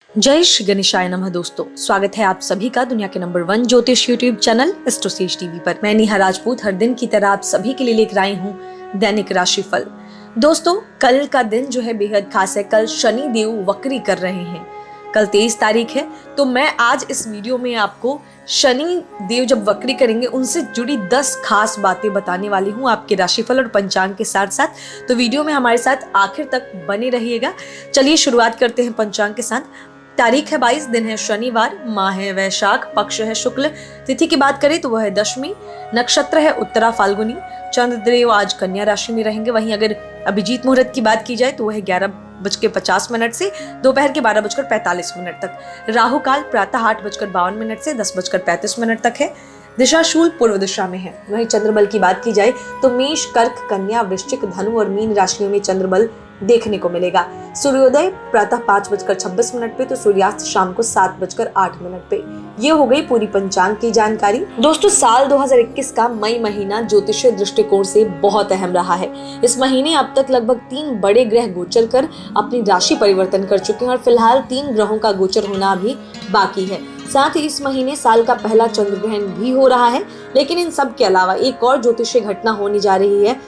जय श्री गणेशाय नमः। दोस्तों, स्वागत है आप सभी का दुनिया के नंबर 1 ज्योतिष यूट्यूब चैनल एस्ट्रोसेज टीवी पर। मैं नेहा राजपूत हर दिन की तरह आप सभी के लिए लेकर आई हूँ दैनिक राशिफल। दोस्तों, कल का दिन जो है बेहद खास है। कल शनि देव वक्री कर रहे हैं। कल 23 तारीख है। तो मैं आज इस वीडियो में आपको शनि देव जब वक्री करेंगे उनसे जुड़ी 10 खास बातें बताने वाली हूँ आपके राशिफल और पंचांग के साथ साथ। तो वीडियो में हमारे साथ आखिर तक बने रहिएगा। चलिए शुरुआत करते हैं पंचांग के साथ। तारीख है 22, दिन है शनिवार, माह है वैशाख, पक्ष है शुक्ल, तिथि की बात करें तो वह है दशमी, नक्षत्र है उत्तरा फाल्गुनी, चंद्रदेव आज कन्या राशि में रहेंगे। वहीं अगर अभिजीत मुहूर्त की बात की जाए तो वह है 11:50 से दोपहर के 12:45 तक। राहु काल प्रातः 8:52 से 10:35 तक है। दिशा शूल पूर्व दिशा में है। वहीं चंद्रबल की बात की जाए तो मेष, कर्क, कन्या, वृश्चिक, धनु और मीन राशियों में चंद्रबल देखने को मिलेगा। सूर्योदय प्रातः 5:26 पे तो सूर्यास्त शाम को 7:08 पे। ये हो गई पूरी पंचांग की जानकारी। दोस्तों, साल 2021 का मई महीना ज्योतिषीय दृष्टिकोण से बहुत अहम रहा है। इस महीने अब तक लगभग 3 बड़े ग्रह गोचर कर अपनी राशि परिवर्तन कर चुके हैं और फिलहाल 3 ग्रहों का गोचर होना भी बाकी है। साथ ही इस महीने साल का पहला चंद्र ग्रहण भी हो रहा है। लेकिन इन सब के अलावा एक और ज्योतिषीय घटना होने जा रही है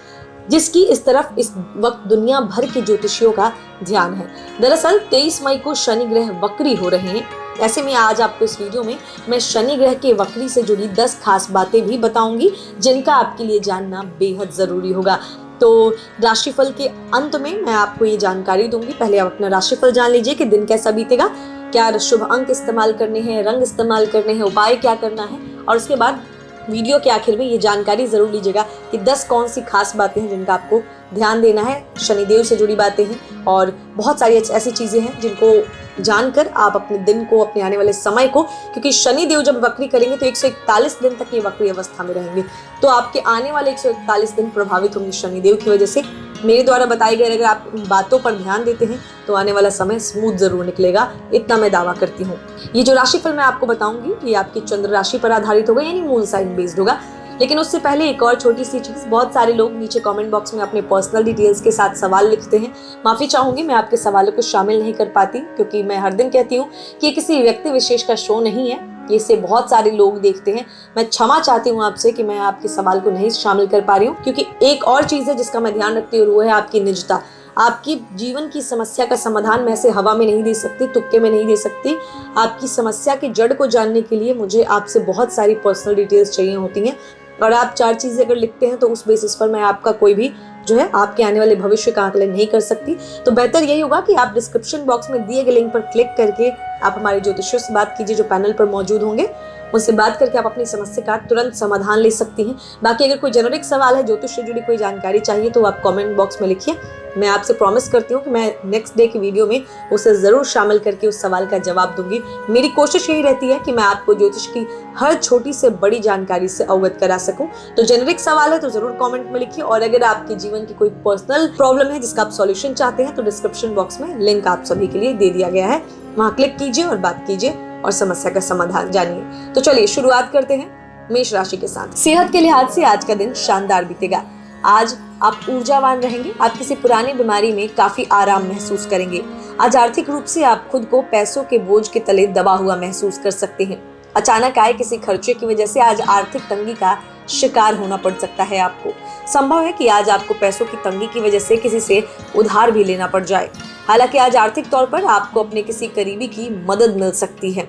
जिसकी इस तरफ इस वक्त दुनिया भर के ज्योतिषियों का ध्यान है। दरअसल 23 मई को शनि ग्रह वक्री हो रहे हैं। ऐसे में आज आपको इस वीडियो में मैं शनि ग्रह के वक्री से जुड़ी 10 खास बातें भी बताऊंगी जिनका आपके लिए जानना बेहद जरूरी होगा। तो राशिफल के अंत में मैं आपको ये जानकारी दूंगी। पहले आप अपना राशिफल जान लीजिए कि दिन कैसा बीतेगा, क्या शुभ अंक इस्तेमाल करने हैं, रंग इस्तेमाल करने हैं, उपाय क्या करना है, और उसके बाद वीडियो के आखिर में ये जानकारी जरूर लीजिएगा कि 10 कौन सी खास बातें हैं जिनका आपको ध्यान देना है। शनिदेव से जुड़ी बातें हैं और बहुत सारी ऐसी चीजें हैं जिनको जानकर आप अपने दिन को, अपने आने वाले समय को, क्योंकि शनिदेव जब वक्री करेंगे तो 141 दिन तक ये वक्री अवस्था में रहेंगे, तो आपके आने वाले 141 दिन प्रभावित होंगे शनिदेव की वजह से। मेरे द्वारा बताई गई अगर आप इन बातों पर ध्यान देते हैं तो आने वाला समय स्मूथ जरूर निकलेगा, इतना मैं दावा करती हूँ। ये जो राशिफल मैं आपको बताऊंगी ये आपकी चंद्र राशि पर आधारित होगा, यानी मून साइन बेस्ड होगा। लेकिन उससे पहले एक और छोटी सी चीज, बहुत सारे लोग नीचे कमेंट बॉक्स में अपने पर्सनल डिटेल्स के साथ सवाल लिखते हैं। माफी चाहूंगी, मैं आपके सवालों को शामिल नहीं कर पाती, क्योंकि मैं हर दिन कहती हूँ कि ये किसी व्यक्ति विशेष का शो नहीं है, इसे बहुत सारे लोग देखते हैं। मैं क्षमा चाहती हूँ आपसे कि मैं आपके सवाल को नहीं शामिल कर पा रही हूँ, क्योंकि एक और चीज है जिसका मैं ध्यान रखती हूँ, वो है आपकी निजता। आपकी जीवन की समस्या का समाधान मैं ऐसे हवा में नहीं दे सकती, तुक्के में नहीं दे सकती। आपकी समस्या की जड़ को जानने के लिए मुझे आपसे बहुत सारी पर्सनल डिटेल्स चाहिए होती हैं, और आप 4 चीजें अगर लिखते हैं तो उस बेसिस पर मैं आपका कोई भी जो है आपके आने वाले भविष्य का आकलन नहीं कर सकती। तो बेहतर यही होगा कि आप डिस्क्रिप्शन बॉक्स में दिए गए लिंक पर क्लिक करके आप हमारे ज्योतिषियों से बात कीजिए जो पैनल पर मौजूद होंगे। उनसे बात करके आप अपनी समस्या का तुरंत समाधान ले सकती हैं। बाकी अगर कोई जेनरिक सवाल है, ज्योतिष से जुड़ी कोई जानकारी चाहिए, तो आप कमेंट बॉक्स में लिखिए। मैं आपसे प्रॉमिस करती हूँ कि मैं नेक्स्ट डे की वीडियो में उसे जरूर शामिल करके उस सवाल का जवाब दूंगी। मेरी कोशिश यही रहती है कि मैं आपको ज्योतिष की हर छोटी से बड़ी जानकारी से अवगत करा सकूं। तो जेनरिक सवाल है तो जरूर कमेंट में लिखिए, और अगर आपके जीवन की कोई पर्सनल प्रॉब्लम है जिसका आप सॉल्यूशन चाहते हैं तो डिस्क्रिप्शन बॉक्स में लिंक आप सभी के लिए दे दिया गया है, वहां क्लिक कीजिए और बात कीजिए और समस्या का समाधान जानिए। तो चलिए शुरुआत करते हैं मेष राशि के साथ। सेहत के लिहाज से आज का दिन शानदार बीतेगा। आज आप ऊर्जावान रहेंगे। आप किसी पुरानी बीमारी में काफी आराम महसूस करेंगे। आज आर्थिक रूप से आप खुद को पैसों के बोझ के तले दबा हुआ महसूस कर सकते हैं। अचानक आए किसी खर्चे की वजह से आज आर्थिक तंगी का शिकार होना पड़ सकता है आपको। संभव है कि आज आपको पैसों की तंगी की वजह से किसी से उधार भी लेना पड़ जाए। हालांकि आज आर्थिक तौर पर आपको अपने किसी करीबी की मदद मिल सकती है।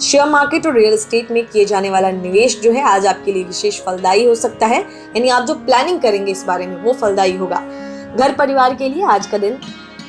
शेयर मार्केट और रियल एस्टेट में किए जाने वाला निवेश जो है आज आपके लिए विशेष फलदायी हो सकता है, यानी आप जो प्लानिंग करेंगे इस बारे में वो फलदायी होगा। घर परिवार के लिए आज का दिन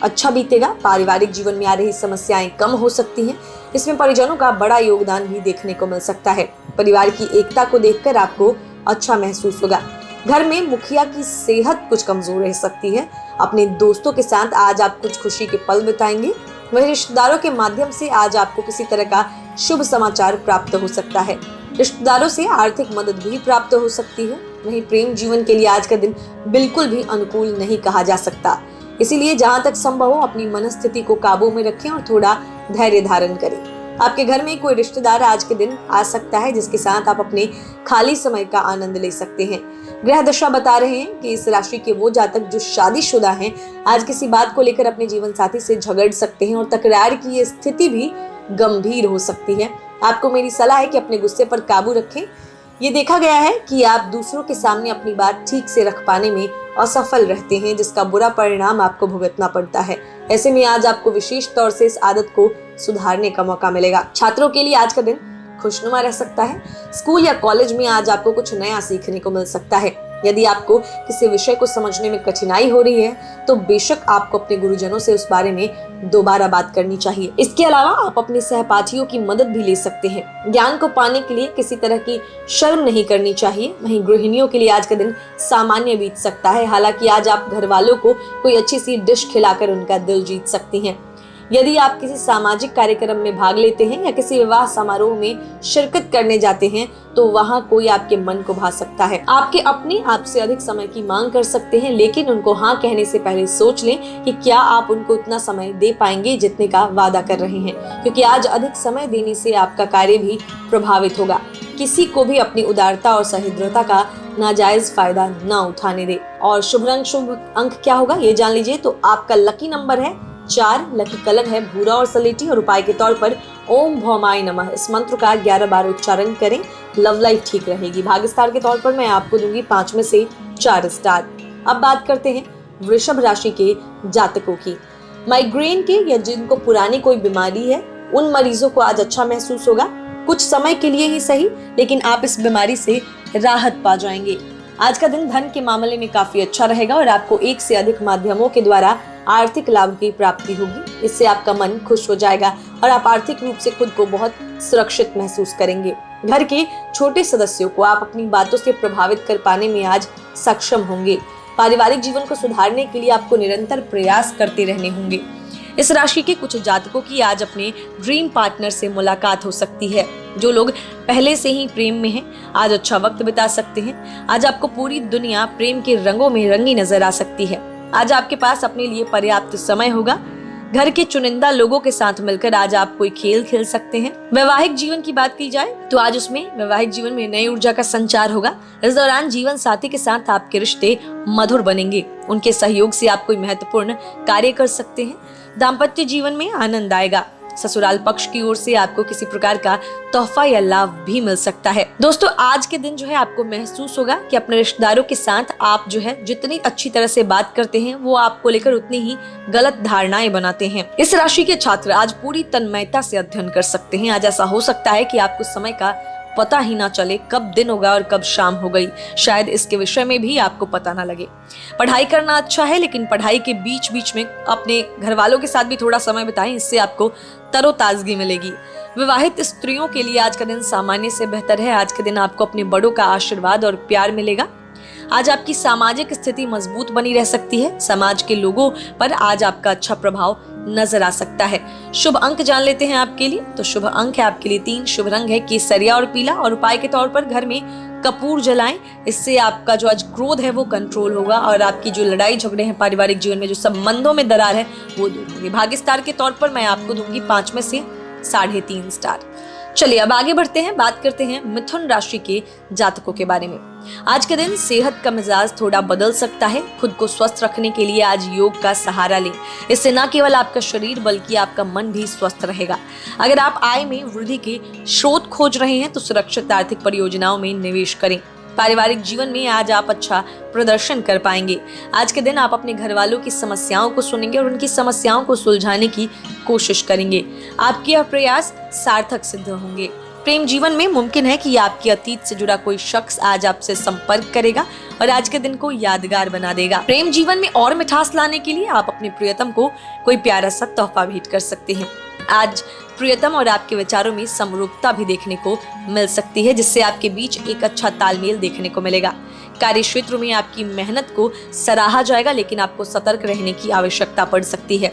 अच्छा बीतेगा। पारिवारिक जीवन में आ रही समस्याएं कम हो सकती हैं। इसमें परिजनों का बड़ा योगदान भी देखने को मिल सकता है। परिवार की एकता को देखकर आपको अच्छा महसूस होगा। घर में मुखिया की सेहत कुछ कमजोर रह सकती है। अपने दोस्तों के साथ आज आप कुछ खुशी के पल बिताएंगे। वहीं रिश्तेदारों के माध्यम से आज आपको किसी तरह का शुभ समाचार प्राप्त हो सकता है। रिश्तेदारों से आर्थिक मदद भी प्राप्त हो सकती है। वहीं प्रेम जीवन के लिए आज का दिन बिल्कुल भी अनुकूल नहीं कहा जा सकता, इसीलिए जहां तक संभव हो अपनी मनस्थिति को काबू में रखें और थोड़ा धैर्य धारण करें। आपके घर में कोई रिश्तेदार आज के दिन आ सकता है जिसके साथ आप अपने खाली समय का आनंद ले सकते हैं। ग्रह दशा बता रहे हैं कि इस राशि के वो जातक जो शादीशुदा हैं आज किसी बात को लेकर अपने जीवन साथी से झगड़ सकते हैं और तकरार की ये स्थिति भी गंभीर हो सकती है। आपको मेरी सलाह है कि अपने गुस्से पर काबू रखें। ये देखा गया है कि आप दूसरों के सामने अपनी बात ठीक से रख पाने में असफल रहते हैं, जिसका बुरा परिणाम आपको भुगतना पड़ता है। ऐसे में आज आपको विशेष तौर से इस आदत को सुधारने का मौका मिलेगा। छात्रों के लिए आज का दिन खुशनुमा रह सकता है। स्कूल या कॉलेज में आज आपको कुछ नया सीखने को मिल सकता है। यदि आपको किसी विषय को समझने में कठिनाई हो रही है तो बेशक आपको अपने गुरुजनों से उस बारे में दोबारा बात करनी चाहिए। इसके अलावा आप अपने सहपाठियों की मदद भी ले सकते हैं। ज्ञान को पाने के लिए किसी तरह की शर्म नहीं करनी चाहिए। वहीं गृहिणियों के लिए आज का दिन सामान्य बीत सकता है। हालांकि आज आप घर वालों को कोई अच्छी सी डिश खिलाकर उनका दिल जीत सकती हैं। यदि आप किसी सामाजिक कार्यक्रम में भाग लेते हैं या किसी विवाह समारोह में शिरकत करने जाते हैं तो वहां कोई आपके मन को भा सकता है। आपके अपने आपसे अधिक समय की मांग कर सकते हैं, लेकिन उनको हाँ कहने से पहले सोच लें कि क्या आप उनको उतना समय दे पाएंगे जितने का वादा कर रहे हैं, क्योंकि आज अधिक समय देने से आपका कार्य भी प्रभावित होगा। किसी को भी अपनी उदारता और सहृदयता का नाजायज फायदा न उठाने दे। और शुभ रंग शुभ अंक क्या होगा ये जान लीजिए। तो आपका लकी नंबर है 4, लकी कलर है भूरा और सलेटी और उपाय के तौर पर ओम भौमाय नमः इस मंत्र का 11 बार उच्चारण करें। लव लाइफ ठीक रहेगी। भाग्य स्टार के तौर पर मैं आपको दूंगी 5 में से 4 स्टार। अब बात करते हैं वृषभ राशि के जातकों की। माइग्रेन के या जिनको पुरानी कोई बीमारी है उन मरीजों को आज अच्छा महसूस होगा। कुछ समय के लिए ही सही, लेकिन आप इस बीमारी से राहत पा जाएंगे। आज का दिन धन के मामले में काफी अच्छा रहेगा और आपको एक से अधिक माध्यमों के द्वारा आर्थिक लाभ की प्राप्ति होगी। इससे आपका मन खुश हो जाएगा और आप आर्थिक रूप से खुद को बहुत सुरक्षित महसूस करेंगे। घर के छोटे सदस्यों को आप अपनी बातों से प्रभावित कर पाने में आज सक्षम होंगे। पारिवारिक जीवन को सुधारने के लिए आपको निरंतर प्रयास करते रहने होंगे। इस राशि के कुछ जातकों की आज अपने ड्रीम पार्टनर से मुलाकात हो सकती है। जो लोग पहले से ही प्रेम में हैं आज अच्छा वक्त बिता सकते हैं। आज आपको पूरी दुनिया प्रेम के रंगों में रंगी नजर आ सकती है। आज आपके पास अपने लिए पर्याप्त समय होगा। घर के चुनिंदा लोगों के साथ मिलकर आज आप कोई खेल खेल सकते हैं। वैवाहिक जीवन की बात की जाए तो आज उसमें वैवाहिक जीवन में नई ऊर्जा का संचार होगा। इस दौरान जीवन साथी के साथ आपके रिश्ते मधुर बनेंगे। उनके सहयोग से आप कोई महत्वपूर्ण कार्य कर सकते हैं। दाम्पत्य जीवन में आनंद आएगा। ससुराल पक्ष की ओर से आपको किसी प्रकार का तोहफा या लाभ भी मिल सकता है। दोस्तों आज के दिन जो है आपको महसूस होगा कि अपने रिश्तेदारों के साथ आप जो है जितनी अच्छी तरह से बात करते हैं वो आपको लेकर उतनी ही गलत धारणाएं बनाते हैं। इस राशि के छात्र आज पूरी तन्मयता से अध्ययन कर सकते हैं। आज ऐसा हो सकता है कि आपको समय का पता ही ना चले कब दिन होगा और कब शाम हो गई। शायद इसके विषय में भी आपको पता ना लगे। पढ़ाई करना अच्छा है, लेकिन पढ़ाई के बीच बीच में अपने घर वालों के साथ भी थोड़ा समय बिताएं। इससे आपको तरोताजगी मिलेगी। विवाहित स्त्रियों के लिए आज का दिन सामान्य से बेहतर है। आज के दिन आपको अपने बड़ों का आशीर्वाद और प्यार मिलेगा। आज आपकी सामाजिक स्थिति मजबूत बनी रह सकती है। समाज के लोगों पर आज आपका अच्छा प्रभाव नजर आ सकता है। शुभ अंक जान लेते हैं आपके लिए। तो शुभ अंक है आपके लिए 3, शुभ रंग है केसरिया और पीला और उपाय के तौर पर घर में कपूर जलाएं। इससे आपका जो आज क्रोध है वो कंट्रोल होगा और आपकी जो लड़ाई झगड़े हैं पारिवारिक जीवन में, जो संबंधों में दरार है, वो दूर होगी। भाग्य स्टार के तौर पर मैं आपको दूंगी 5 में से 3.5 स्टार। चलिए अब आगे बढ़ते हैं। बात करते हैं मिथुन राशि के जातकों के बारे में। आज के दिन सेहत का मिजाज थोड़ा बदल सकता है। खुद को स्वस्थ रखने के लिए आज योग का सहारा लें। इससे न केवल आपका शरीर बल्कि आपका मन भी स्वस्थ रहेगा। अगर आप आय में वृद्धि के स्रोत खोज रहे हैं तो सुरक्षित आर्थिक परियोजनाओं में निवेश करें। पारिवारिक जीवन में आज आप अच्छा प्रदर्शन कर पाएंगे। आज के दिन आप अपने घर वालों की समस्याओं को सुनेंगे और उनकी समस्याओं को सुलझाने की कोशिश करेंगे। आपके यह प्रयास सार्थक सिद्ध होंगे। प्रेम जीवन में मुमकिन है कि आपके अतीत से जुड़ा कोई शख्स आज आपसे संपर्क करेगा और आज के दिन को यादगार बना देगा। प्रेम जीवन में और मिठास लाने के लिए आप अपने प्रियतम को कोई प्यारा सा तोहफा भेंट कर सकते हैं। आज प्रियतम और आपके विचारों में समरूपता भी देखने को मिल सकती है, जिससे आपके बीच एक अच्छा तालमेल देखने को मिलेगा। कार्य क्षेत्र में आपकी मेहनत को सराहा जाएगा, लेकिन आपको सतर्क रहने की आवश्यकता पड़ सकती है।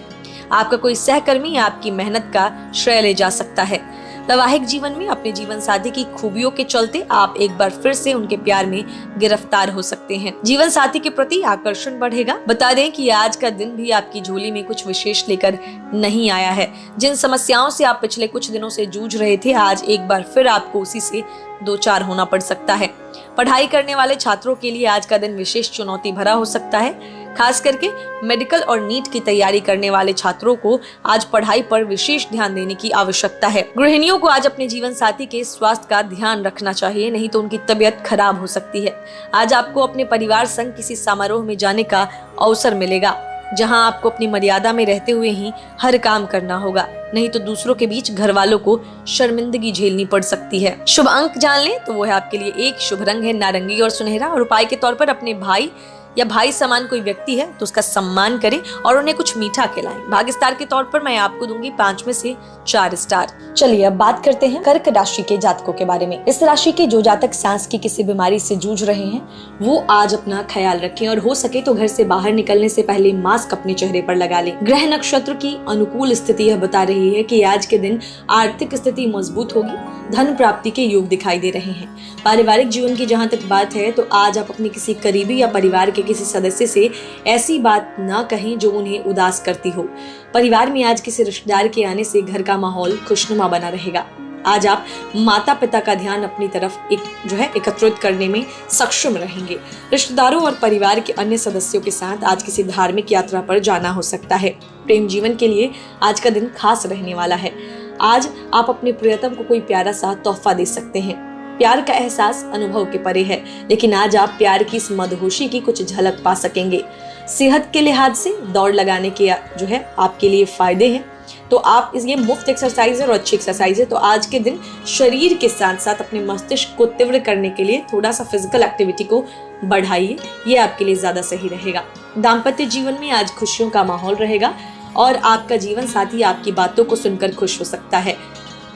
आपका कोई सहकर्मी आपकी मेहनत का श्रेय ले जा सकता है। वैवाहिक जीवन में अपने जीवन साथी की खूबियों के चलते आप एक बार फिर से उनके प्यार में गिरफ्तार हो सकते हैं। जीवन साथी के प्रति आकर्षण बढ़ेगा। बता दें कि आज का दिन भी आपकी झोली में कुछ विशेष लेकर नहीं आया है। जिन समस्याओं से आप पिछले कुछ दिनों से जूझ रहे थे, आज एक बार फिर आपको उसी से दो चार होना पड़ सकता है। पढ़ाई करने वाले छात्रों के लिए आज का दिन विशेष चुनौती भरा हो सकता है। खास करके मेडिकल और नीट की तैयारी करने वाले छात्रों को आज पढ़ाई पर विशेष ध्यान देने की आवश्यकता है। गृहिणियों को आज अपने जीवन साथी के स्वास्थ्य का ध्यान रखना चाहिए, नहीं तो उनकी तबीयत खराब हो सकती है। आज आपको अपने परिवार संग किसी समारोह में जाने का अवसर मिलेगा, जहां आपको अपनी मर्यादा में रहते हुए ही हर काम करना होगा, नहीं तो दूसरों के बीच घर वालों को शर्मिंदगी झेलनी पड़ सकती है। शुभ अंक जान लें तो वो है आपके लिए 1, शुभ रंग है नारंगी और सुनहरा, और उपाय के तौर पर अपने भाई या भाई समान कोई व्यक्ति है तो उसका सम्मान करें और उन्हें कुछ मीठा खिलाएं। भाग्य स्टार के तौर पर मैं आपको दूंगी 5 में से 4 स्टार। चलिए अब बात करते हैं कर्क राशि के जातकों के बारे में। इस राशि के जो जातक सांस की किसी बीमारी से जूझ रहे हैं वो आज अपना ख्याल रखें और हो सके तो घर से बाहर निकलने से पहले मास्क अपने चेहरे पर लगा लें। ग्रह नक्षत्र की अनुकूल स्थिति यह बता रही है कि आज के दिन आर्थिक स्थिति मजबूत होगी, धन प्राप्ति के योग दिखाई दे रहे हैं। पारिवारिक जीवन की जहाँ तक बात है तो आज आप अपने किसी करीबी या परिवार के किसी सदस्य से ऐसी बात ना कहें जो उन्हें उदास करती हो। परिवार में आज किसी रिश्तेदार के आने से घर का माहौल खुशनुमा बना रहेगा। आज आप माता पिता का ध्यान अपनी तरफ एकत्रित करने में सक्षम रहेंगे। रिश्तेदारों और परिवार के अन्य सदस्यों के साथ आज किसी धार्मिक यात्रा पर जाना हो सकता है। प्रेम जीवन के लिए आज का दिन खास रहने वाला है। आज आप अपने प्रियतम को कोई प्यारा सा तोहफा दे सकते हैं। प्यार का एहसास अनुभव के परे है, लेकिन आज आप प्यार की इस मदहोशी की कुछ झलक पा सकेंगे। सेहत के लिहाज से दौड़ लगाने के आपके लिए फायदे हैं, तो आप ये मुफ्त एक्सरसाइज है और अच्छी एक्सरसाइज है, तो आज के दिन शरीर के साथ साथ अपने मस्तिष्क को तीव्र करने के लिए थोड़ा सा फिजिकल एक्टिविटी को बढ़ाइए, ये आपके लिए ज्यादा सही रहेगा। दाम्पत्य जीवन में आज खुशियों का माहौल रहेगा और आपका जीवन साथी आपकी बातों को सुनकर खुश हो सकता है।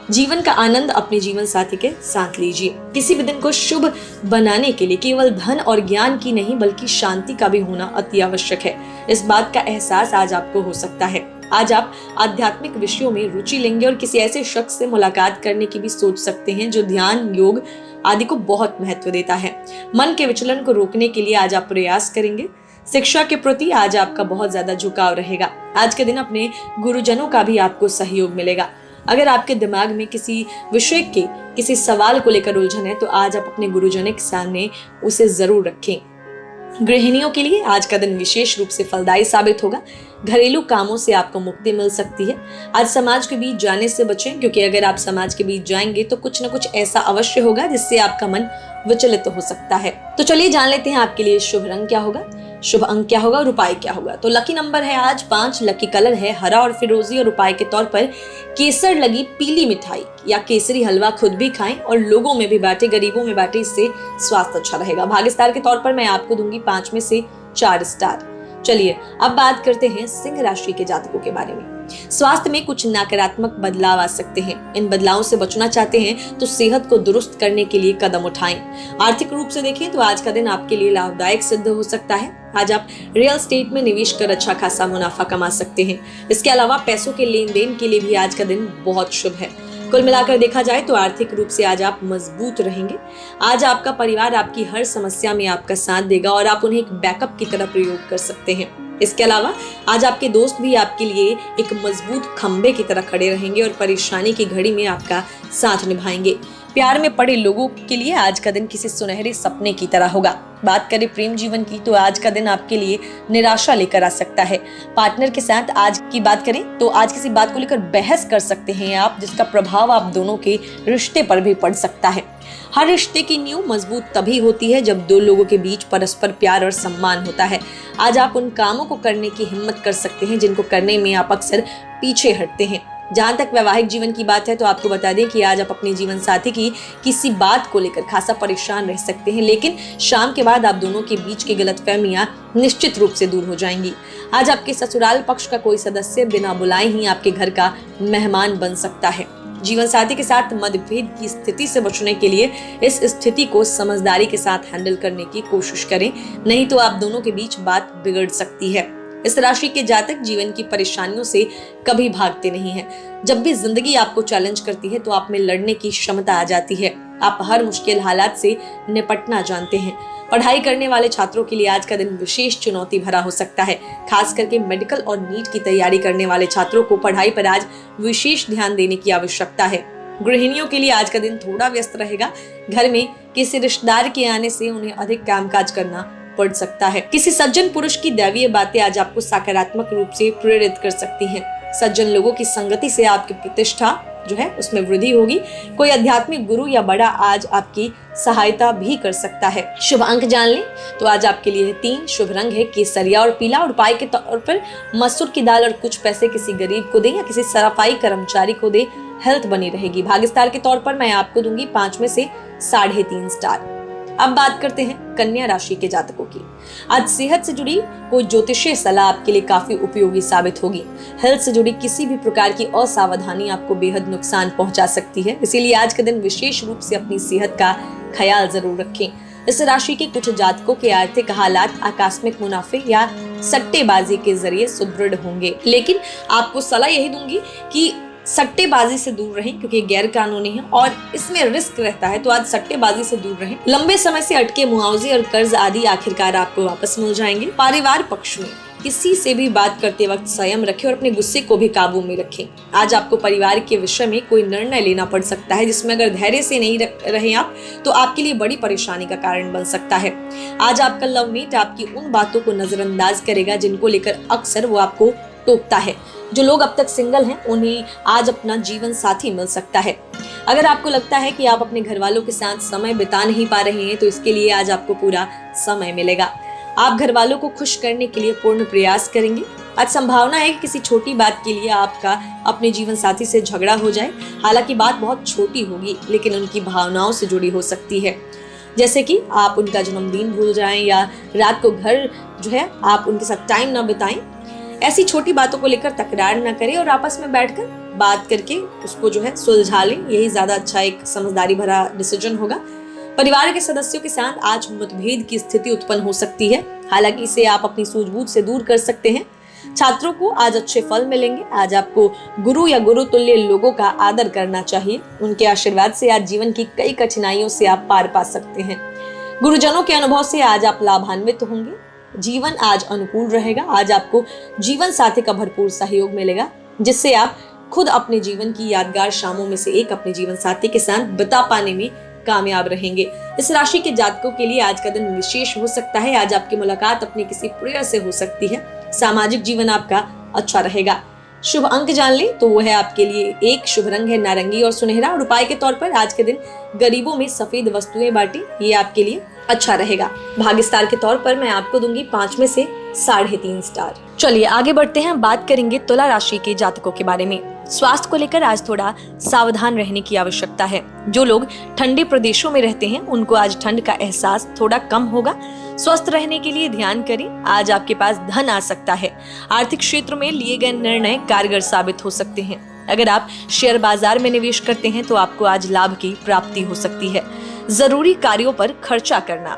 जीवन का आनंद अपने जीवन साथी के साथ लीजिए। किसी भी दिन को शुभ बनाने के लिए केवल धन और ज्ञान की नहीं बल्कि शांति का भी होना अति आवश्यक है। इस बात का एहसास आज आपको हो सकता है। आज आप आध्यात्मिक विषयों में रुचि लेंगे और किसी ऐसे शख्स से मुलाकात करने की भी सोच सकते हैं जो ध्यान, योग आदि को बहुत महत्व देता है। मन के विचलन को रोकने के लिए आज आप प्रयास करेंगे। शिक्षा के प्रति आज आपका बहुत ज्यादा झुकाव रहेगा। आज के दिन अपने गुरुजनों का भी आपको सहयोग मिलेगा। अगर आपके दिमाग में किसी विषय के किसी सवाल को लेकर उलझन है तो आज आप अपने गुरुजनों के सामने उसे जरूर रखें। गृहिणियों के लिए आज का दिन विशेष रूप से फलदायी साबित होगा। घरेलू कामों से आपको मुक्ति मिल सकती है। आज समाज के बीच जाने से बचें, क्योंकि अगर आप समाज के बीच जाएंगे तो कुछ न कुछ ऐसा अवश्य होगा जिससे आपका मन विचलित हो सकता है। तो चलिए जान लेते हैं आपके लिए शुभ रंग क्या होगा, शुभ अंक क्या होगा और उपाय क्या होगा। तो लकी नंबर है आज 5, लकी कलर है हरा और फिरोजी, और उपाय के तौर पर केसर लगी पीली मिठाई या केसरी हलवा खुद भी खाएं और लोगों में भी बांटे, गरीबों में बांटे, इससे स्वास्थ्य अच्छा रहेगा। भाग्य स्टार के तौर पर मैं आपको दूंगी 5 में से 4 स्टार। चलिए अब बात करते हैं सिंह राशि के जातकों के बारे में। स्वास्थ्य में कुछ नकारात्मक बदलाव आ सकते हैं। इन बदलावों से बचना चाहते हैं तो सेहत को दुरुस्त करने के लिए कदम उठाएं। आर्थिक रूप से देखें तो आज का दिन आपके लिए लाभदायक सिद्ध हो सकता है। आज आप रियल एस्टेट में निवेश कर अच्छा खासा मुनाफा कमा सकते हैं। इसके अलावा पैसों के लेन देन के लिए भी आज का दिन बहुत शुभ है। कुल मिलाकर देखा जाए तो आर्थिक रूप से आज आप मजबूत रहेंगे। आज आपका परिवार आपकी हर समस्या में आपका साथ देगा और आप उन्हें एक बैकअप की तरह प्रयोग कर सकते हैं। इसके अलावा आज आपके दोस्त भी आपके लिए एक मजबूत खंबे की तरह खड़े रहेंगे और परेशानी की घड़ी में आपका साथ निभाएंगे। प्यार में पड़े लोगों के लिए आज का दिन किसी सुनहरे सपने की तरह होगा। बात करें प्रेम जीवन की तो आज का दिन आपके लिए निराशा लेकर आ सकता है। पार्टनर के साथ आज की बात करें तो आज किसी बात को लेकर बहस कर सकते हैं आप, जिसका प्रभाव आप दोनों के रिश्ते पर भी पड़ सकता है। हर रिश्ते की नींव मजबूत तभी होती है जब दो लोगों के बीच परस्पर प्यार और सम्मान होता है। आज आप उन कामों को करने की हिम्मत कर सकते हैं जिनको करने में आप अक्सर पीछे हटते हैं। जहाँ तक वैवाहिक जीवन की बात है तो आपको बता दें कि आज आप अपने जीवन साथी की किसी बात को लेकर खासा परेशान रह सकते हैं, लेकिन शाम के बाद आप दोनों के बीच की गलतफहमियां निश्चित रूप से दूर हो जाएंगी। आज आपके ससुराल पक्ष का कोई सदस्य बिना बुलाए ही आपके घर का मेहमान बन सकता है। जीवन साथी के साथ मतभेद की स्थिति से बचने के लिए इस स्थिति को समझदारी के साथ हैंडल करने की कोशिश करें, नहीं तो आप दोनों के बीच बात बिगड़ सकती है। इस राशि के जातक जीवन की परेशानियों से कभी भागते नहीं हैं। जब भी जिंदगी आपको चैलेंज करती है तो आप में लड़ने की क्षमता आ जाती है। आप हर मुश्किल हालात से निपटना जानते हैं। पढ़ाई करने वाले छात्रों के लिए आज का दिन विशेष चुनौती भरा हो सकता है। खास करके मेडिकल और नीट की तैयारी करने वाले छात्रों को पढ़ाई पर आज विशेष ध्यान देने की आवश्यकता है। गृहिणियों के लिए आज का दिन थोड़ा व्यस्त रहेगा। घर में किसी रिश्तेदार के आने से उन्हें अधिक कामकाज करना पड़ सकता है। किसी सज्जन पुरुष की दैवीय बातें आज आपको सकारात्मक रूप से प्रेरित कर सकती हैं। सज्जन लोगों की संगति से आपकी प्रतिष्ठा जो है उसमें वृद्धि होगी। कोई आध्यात्मिक गुरु या बड़ा आज आपकी सहायता भी कर सकता है। शुभ अंक जान लें तो आज आपके लिए 3, शुभ रंग है केसरिया और पीला, और उपाय के तौर पर मसूर की दाल और कुछ पैसे किसी गरीब को दें या किसी सफाई कर्मचारी को दें। हेल्थ बनी रहेगी। भाग्य स्टार के तौर पर मैं आपको दूंगी 5 में से 3.5 स्टार। अब बात करते हैं कन्या राशि के जातकों की। आज सेहत से जुड़ी कोई ज्योतिषीय सलाह आपके लिए काफी उपयोगी साबित होगी। हेल्थ से जुड़ी किसी भी प्रकार की असावधानी आपको बेहद नुकसान पहुंचा सकती है, इसीलिए आज के दिन विशेष रूप से अपनी सेहत का ख्याल जरूर रखें। इस राशि के कुछ जातकों के आर्थिक हालात आकस्मिक मुनाफे या सट्टेबाजी के जरिए सुदृढ़ होंगे, लेकिन आपको सलाह यही दूंगी कि सट्टेबाजी से दूर रहें, क्योंकि गैर कानूनी है और इसमें रिस्क रहता है। तो आज सट्टेबाजी से दूर रहें। लंबे समय से अटके मुआवजे और कर्ज आदि आखिरकार आपको वापस मिल जाएंगे। पारिवारिक पक्ष में किसी से भी बात करते वक्त संयम रखें और अपने गुस्से को भी काबू में रखें। आज आपको परिवार के विषय में कोई निर्णय लेना पड़ सकता है, जिसमें अगर धैर्य से नहीं रहे आप तो आपके लिए बड़ी परेशानी का कारण बन सकता है। आज आपका लवमेट आपकी उन बातों को नजरअंदाज करेगा जिनको लेकर अक्सर वो आपको टोकता है। जो लोग अब तक सिंगल हैं उन्हें आज अपना जीवन साथी मिल सकता है। अगर आपको लगता है कि आप अपने घर वालों के साथ समय बिता नहीं पा रहे हैं तो इसके लिए आज आपको पूरा समय मिलेगा। आप घर वालों को खुश करने के लिए पूर्ण प्रयास करेंगे। आज संभावना है कि किसी छोटी बात के लिए आपका अपने जीवन साथी से झगड़ा हो जाए। हालांकि बात बहुत छोटी होगी लेकिन उनकी भावनाओं से जुड़ी हो सकती है, जैसे कि आप उनका जन्मदिन भूल जाएं या रात को घर जो है आप उनके साथ टाइम न बिताएं। ऐसी छोटी बातों को लेकर तकरार न करें और आपस में बैठकर बात करके उसको जो है सुलझा लें। यही ज्यादा अच्छा एक समझदारी भरा डिसीजन होगा। परिवार के सदस्यों के साथ आज मतभेद की स्थिति उत्पन्न हो सकती है, हालांकि इसे आप अपनी सूझबूझ से दूर कर सकते हैं। छात्रों को आज अच्छे फल मिलेंगे। आज आपको गुरु या गुरु तुल्य लोगों का आदर करना चाहिए। उनके आशीर्वाद से आज जीवन की कई कठिनाइयों से आप पार पा सकते हैं। गुरुजनों के अनुभव से आज आप लाभान्वित होंगे। जीवन आज अनुकूल रहेगा। आज आपको जीवन साथी का भरपूर सहयोग मिलेगा, जिससे आप खुद अपने जीवन की यादगार शामों में से एक अपने जीवन साथी के साथ बिता पाने में कामयाब रहेंगे। इस राशि के जातकों के लिए आज का दिन विशेष हो सकता है। आज आपकी मुलाकात अपने किसी प्रिय से हो सकती है। सामाजिक जीवन आपका अच्छा रहेगा। शुभ अंक जान लें तो वो है आपके लिए 1, शुभ रंग है नारंगी और सुनहरा, और उपाय के तौर पर आज के दिन गरीबों में सफेद वस्तुएं बांटें। ये आपके लिए अच्छा रहेगा। भाग्य स्टार के तौर पर मैं आपको दूंगी 5 में से 3.5 स्टार। चलिए आगे बढ़ते हैं। बात करेंगे तुला राशि के जातकों के बारे में। स्वास्थ्य को लेकर आज थोड़ा सावधान रहने की आवश्यकता है। जो लोग ठंडे प्रदेशों में रहते हैं उनको आज ठंड का एहसास थोड़ा कम होगा। स्वस्थ रहने के लिए ध्यान करें। आज आपके पास धन आ सकता है। आर्थिक क्षेत्र में लिए गए निर्णय कारगर साबित हो सकते हैं। अगर आप शेयर बाजार में निवेश करते हैं तो आपको आज लाभ की प्राप्ति हो सकती है। जरूरी कार्यों पर खर्चा करना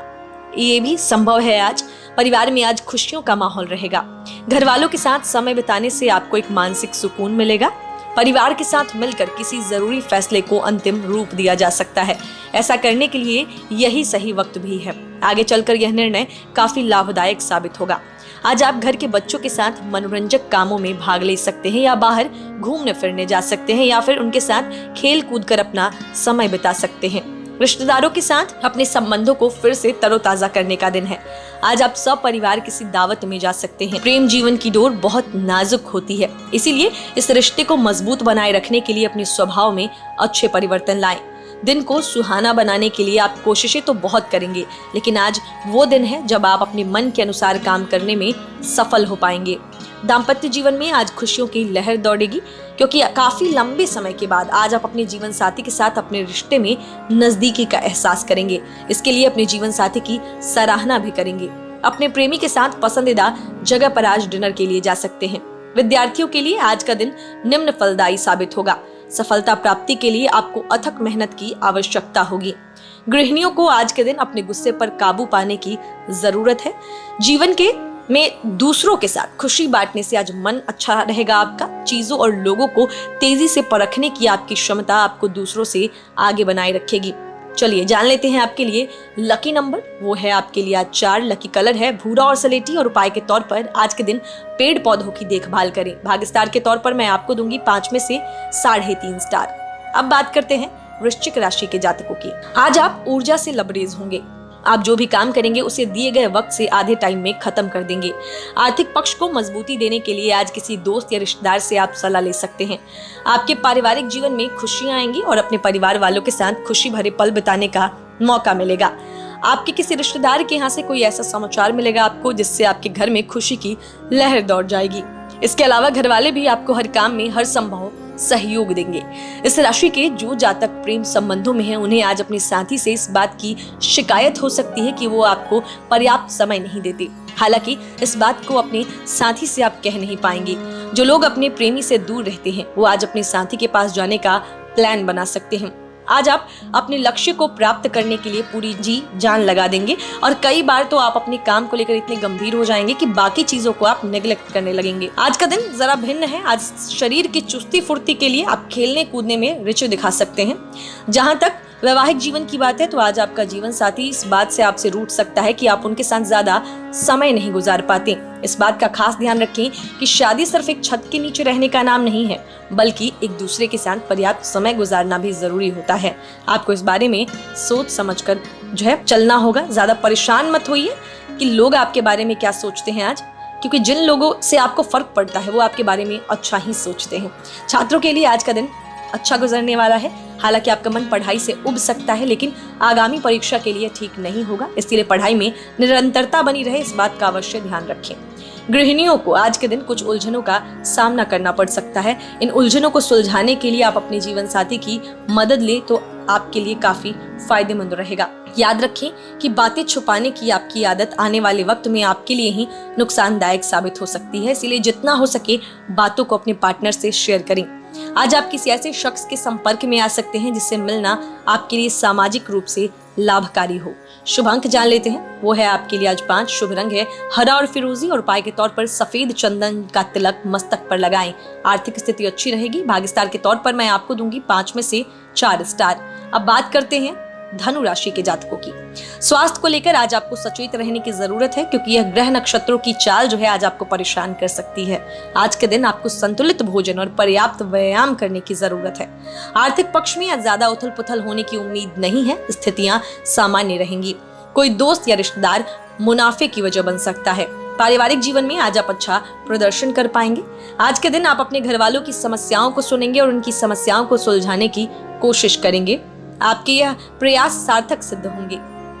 ये भी संभव है। आज परिवार में आज खुशियों का माहौल रहेगा। घर वालों के साथ समय बिताने से आपको एक मानसिक सुकून मिलेगा। परिवार के साथ मिलकर किसी जरूरी फैसले को अंतिम रूप दिया जा सकता है। ऐसा करने के लिए यही सही वक्त भी है। आगे चलकर यह निर्णय काफी लाभदायक साबित होगा। आज आप घर के बच्चों के साथ मनोरंजक कामों में भाग ले सकते हैं या बाहर घूमने फिरने जा सकते हैं या फिर उनके साथ खेल कूद कर अपना समय बिता सकते हैं। रिश्तेदारों के साथ अपने संबंधों को फिर से तरोताजा करने का दिन है। आज आप सब परिवार किसी दावत में जा सकते हैं। प्रेम जीवन की डोर बहुत नाजुक होती है, इसीलिए इस रिश्ते को मजबूत बनाए रखने के लिए अपने स्वभाव में अच्छे परिवर्तन लाएं। दिन को सुहाना बनाने के लिए आप कोशिशें तो बहुत करेंगे, लेकिन आज वो दिन है जब आप अपने मन के अनुसार काम करने में सफल हो पाएंगे। दाम्पत्य जीवन में आज खुशियों की लहर दौड़ेगी, क्योंकि काफी लंबे समय के बाद आज आप अपने जीवन साथी के साथ अपने रिश्ते में नजदीकी का एहसास करेंगे। इसके लिए अपने जीवन साथी की सराहना भी करेंगे। अपने प्रेमी के साथ पसंदीदा जगह पर आज डिनर के लिए जा सकते हैं। विद्यार्थियों के लिए आज का दिन निम्न फलदायी साबित होगा। सफलता प्राप्ति के लिए आपको अथक मेहनत की आवश्यकता होगी। गृहिणियों को आज के दिन अपने गुस्से पर काबू पाने की जरूरत है। जीवन के में दूसरों के साथ खुशी बांटने से आज मन अच्छा रहेगा आपका। चीजों और लोगों को तेजी से परखने की आपकी क्षमता आपको दूसरों से आगे बनाए रखेगी। चलिए जान लेते हैं आपके लिए लकी नंबर। वो है आपके लिए आज 4। लकी कलर है भूरा और सलेटी, और उपाय के तौर पर आज के दिन पेड़ पौधों की देखभाल करें। भाग्य स्टार के तौर पर मैं आपको दूंगी 5 में से 3.5 स्टार। अब बात करते हैं वृश्चिक राशि के जातकों की। आज आप ऊर्जा से लबरेज होंगे। आप जो भी काम करेंगे उसे दिए गए वक्त से आधे टाइम में खत्म कर देंगे। आर्थिक पक्ष को मजबूती देने के लिए आज किसी दोस्त या रिश्तेदार से आप सलाह ले सकते हैं। आपके पारिवारिक जीवन में खुशियां आएंगी और अपने परिवार वालों के साथ खुशी भरे पल बिताने का मौका मिलेगा। आपके किसी रिश्तेदार के यहाँ से कोई ऐसा समाचार मिलेगा आपको जिससे आपके घर में खुशी की लहर दौड़ जाएगी। इसके अलावा घर वाले भी आपको हर काम में हर संभव सहयोग देंगे। इस राशि के जो जातक प्रेम संबंधों में हैं, उन्हें आज अपने साथी से इस बात की शिकायत हो सकती है कि वो आपको पर्याप्त समय नहीं देते। हालांकि इस बात को अपने साथी से आप कह नहीं पाएंगे। जो लोग अपने प्रेमी से दूर रहते हैं वो आज अपने साथी के पास जाने का प्लान बना सकते हैं। आज आप अपने लक्ष्य को प्राप्त करने के लिए पूरी जी जान लगा देंगे और कई बार तो आप अपने काम को लेकर इतने गंभीर हो जाएंगे कि बाकी चीजों को आप नेग्लेक्ट करने लगेंगे। आज का दिन जरा भिन्न है। आज शरीर की चुस्ती फुर्ती के लिए आप खेलने कूदने में रुचि दिखा सकते हैं। जहां तक वैवाहिक जीवन की बात है तो आज आपका जीवन साथी इस बात से आपसे रूठ सकता है कि आप उनके साथ ज्यादा समय नहीं गुजार पाते। इस बात का खास ध्यान रखें कि शादी सिर्फ एक छत के नीचे रहने का नाम नहीं है, बल्कि एक दूसरे के साथ पर्याप्त समय गुजारना भी जरूरी होता है। आपको इस बारे में सोच समझकर जो है चलना होगा। ज्यादा परेशान मत होइए कि लोग आपके बारे में क्या सोचते हैं आज, क्योंकि जिन लोगों से आपको फर्क पड़ता है वो आपके बारे में अच्छा ही सोचते हैं। छात्रों के लिए आज का दिन अच्छा गुजरने वाला है। हालांकि आपका मन पढ़ाई से उब सकता है, लेकिन आगामी परीक्षा के लिए ठीक नहीं होगा। इसलिए पढ़ाई में निरंतरता बनी रहे, इस बात का अवश्य ध्यान रखें। गृहिणियों को आज के दिन कुछ उलझनों का सामना करना पड़ सकता है। इन उलझनों को सुलझाने के लिए आप अपने जीवन साथी की मदद ले तो आपके लिए काफी फायदेमंद रहेगा। याद रखें कि बातें छुपाने की आपकी आदत आने वाले वक्त में आपके लिए ही नुकसानदायक साबित हो सकती है। इसीलिए जितना हो सके बातों को अपने पार्टनर से शेयर करें। आज आप किसी ऐसे शख्स के संपर्क में आ सकते हैं जिससे मिलना आपके लिए सामाजिक रूप से लाभकारी हो। शुभ अंक जान लेते हैं, वो है आपके लिए आज 5। शुभ रंग है हरा और फिरोजी और उपाय के तौर पर सफेद चंदन का तिलक मस्तक पर लगाएं। आर्थिक स्थिति अच्छी रहेगी। भाग्य स्टार के तौर पर मैं आपको दूंगी 5 में से 4 स्टार। अब बात करते हैं धनु राशि के जातकों की। स्वास्थ्य को लेकर आज आपको सचेत रहने की जरूरत है, क्योंकि यह ग्रह नक्षत्रों की चाल जो है आज आपको परेशान कर सकती है। आज के दिन आपको संतुलित भोजन और पर्याप्त व्यायाम करने की जरूरत है। आर्थिक पक्ष में आज ज्यादा उथल पुथल होने की उम्मीद नहीं है। स्थितियां सामान्य रहेंगी। कोई दोस्त या रिश्तेदार मुनाफे की वजह बन सकता है। पारिवारिक जीवन में आज आप अच्छा प्रदर्शन कर पाएंगे। आज के दिन आप अपने घर वालों की समस्याओं को सुनेंगे और उनकी समस्याओं को सुलझाने की कोशिश करेंगे। आपके यह प्रयास सार्थक सिद्ध होंगे।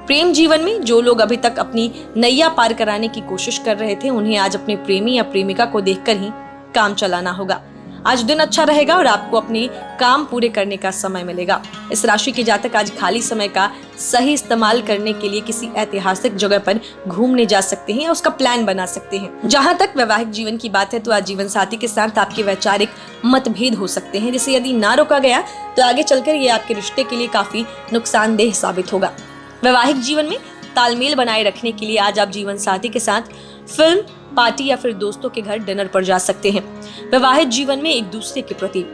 प्रेम जीवन में जो लोग अभी तक अपनी नैया पार कराने की कोशिश कर रहे थे, उन्हें आज अपने प्रेमी या प्रेमिका को देखकर ही काम चलाना होगा। आज दिन अच्छा रहेगा और आपको अपने काम पूरे करने का समय मिलेगा। इस राशि के जातक आज खाली समय का सही इस्तेमाल करने के लिए किसी ऐतिहासिक जगह पर घूमने जा सकते हैं या उसका प्लान बना सकते हैं। जहां तक वैवाहिक जीवन की बात है तो आज जीवन साथी के साथ आपके वैचारिक मतभेद हो सकते हैं, जिसे यदि ना रोका गया तो आगे चलकर ये आपके रिश्ते के लिए काफी नुकसानदेह साबित होगा। वैवाहिक जीवन में तालमेल बनाए रखने के लिए आज आप जीवन साथी के साथ फिल्म, पार्टी या फिर दोस्तों के घर डिनर पर जा सकते हैं। वैवाहिक जीवन में एक दूसरे के प्रति